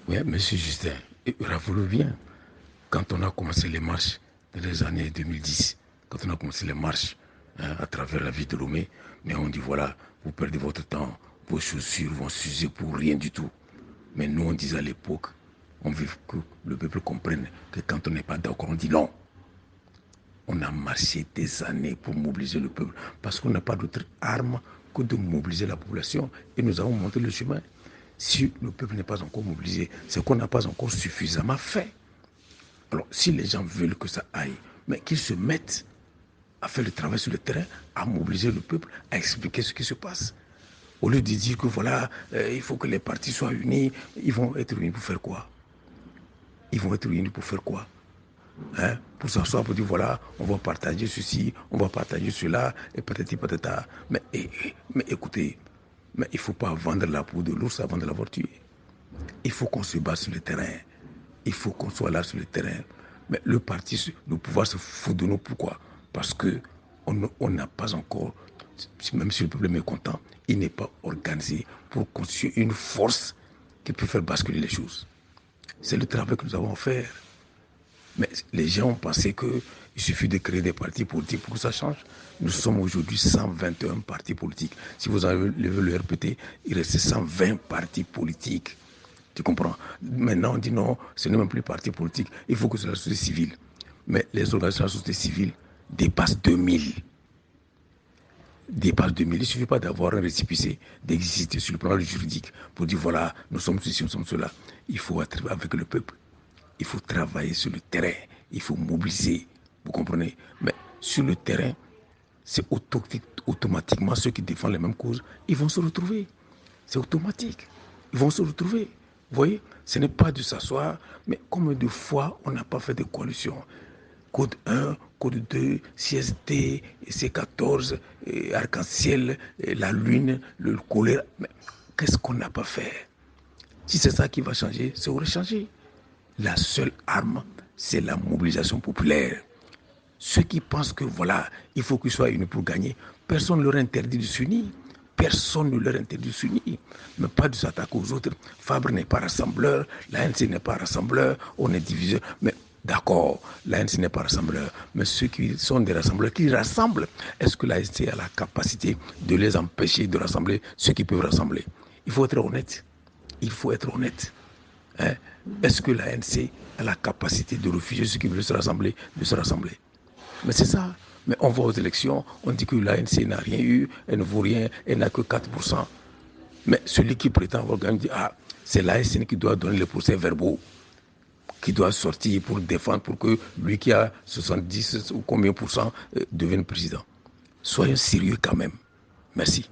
Oui, monsieur Justin, rappelez-vous bien, quand on a commencé les marches dans les années 2010, quand on a commencé les marches à travers la ville de Lomé, mais on dit voilà, vous perdez votre temps, vos chaussures vont s'user pour rien du tout. Mais nous, on disait à l'époque, on veut que le peuple comprenne que quand on n'est pas d'accord, on dit non. On a marché des années pour mobiliser le peuple parce qu'on n'a pas d'autre arme que de mobiliser la population et nous avons montré le chemin. Si le peuple n'est pas encore mobilisé, c'est qu'on n'a pas encore suffisamment fait. Alors, si les gens veulent que ça aille, mais qu'ils se mettent à faire le travail sur le terrain, à mobiliser le peuple, à expliquer ce qui se passe. Au lieu de dire que voilà, il faut que les partis soient unis, ils vont être unis pour faire quoi? Ils vont être unis pour faire quoi? Hein, pour s'asseoir, pour dire voilà, on va partager ceci, on va partager cela, et peut-être, peut-être. Mais écoutez, mais il ne faut pas vendre la peau de l'ours avant de l'avoir tué. Il faut qu'on se batte sur le terrain. Il faut qu'on soit là sur le terrain. Mais le parti, le pouvoir se fout de nous. Pourquoi? Parce qu'on n'a pas encore, même si le peuple est mécontent, il n'est pas organisé pour constituer une force qui peut faire basculer les choses. C'est le travail que nous avons à faire. Mais les gens ont pensé qu'il suffit de créer des partis politiques pour que ça change. Nous sommes aujourd'hui 121 partis politiques. Si vous enlevez le RPT, il reste 120 partis politiques. Tu comprends? Maintenant, on dit non, ce n'est même plus parti politique. Il faut que ce soit la société civile. Mais les organisations de la société civile dépassent 2000. Dépassent 2000. Il ne suffit pas d'avoir un récépissé, d'exister sur le plan juridique pour dire voilà, nous sommes ceci, nous sommes cela. Il faut être avec le peuple. Il faut travailler sur le terrain. Il faut mobiliser. Vous comprenez? Mais sur le terrain, c'est automatiquement ceux qui défendent les mêmes causes, ils vont se retrouver. C'est automatique. Ils vont se retrouver. Vous voyez, ce n'est pas de s'asseoir, mais combien de fois on n'a pas fait de coalition? Code 1, Code 2, CST, C14, Arc-en-Ciel, la Lune, le choléra. Mais qu'est-ce qu'on n'a pas fait? Si c'est ça qui va changer, ça aurait changé. La seule arme, c'est la mobilisation populaire. Ceux qui pensent que voilà, il faut qu'ils soient unis pour gagner, personne ne leur interdit de s'unir. Personne ne leur interdit de s'unir. Mais pas de s'attaquer aux autres. Fabre n'est pas rassembleur, l'ANC n'est pas rassembleur, on est diviseur. Mais d'accord, l'ANC n'est pas rassembleur. Mais ceux qui sont des rassembleurs, qui rassemblent, est-ce que l'ANC a la capacité de les empêcher de rassembler ceux qui peuvent rassembler? Il faut être honnête. Il faut être honnête. Hein? Est-ce que l'ANC a la capacité de refuser ceux qui veulent se rassembler, de se rassembler? Mais c'est ça. Mais on va aux élections, on dit que l'ANC n'a rien eu, elle ne vaut rien, elle n'a que 4%. Mais celui qui prétend avoir gagné dit ah, c'est l'ANC qui doit donner les procès-verbaux, qui doit sortir pour défendre, pour que lui qui a 70 ou combien pour cent devienne président. Soyons sérieux quand même. Merci.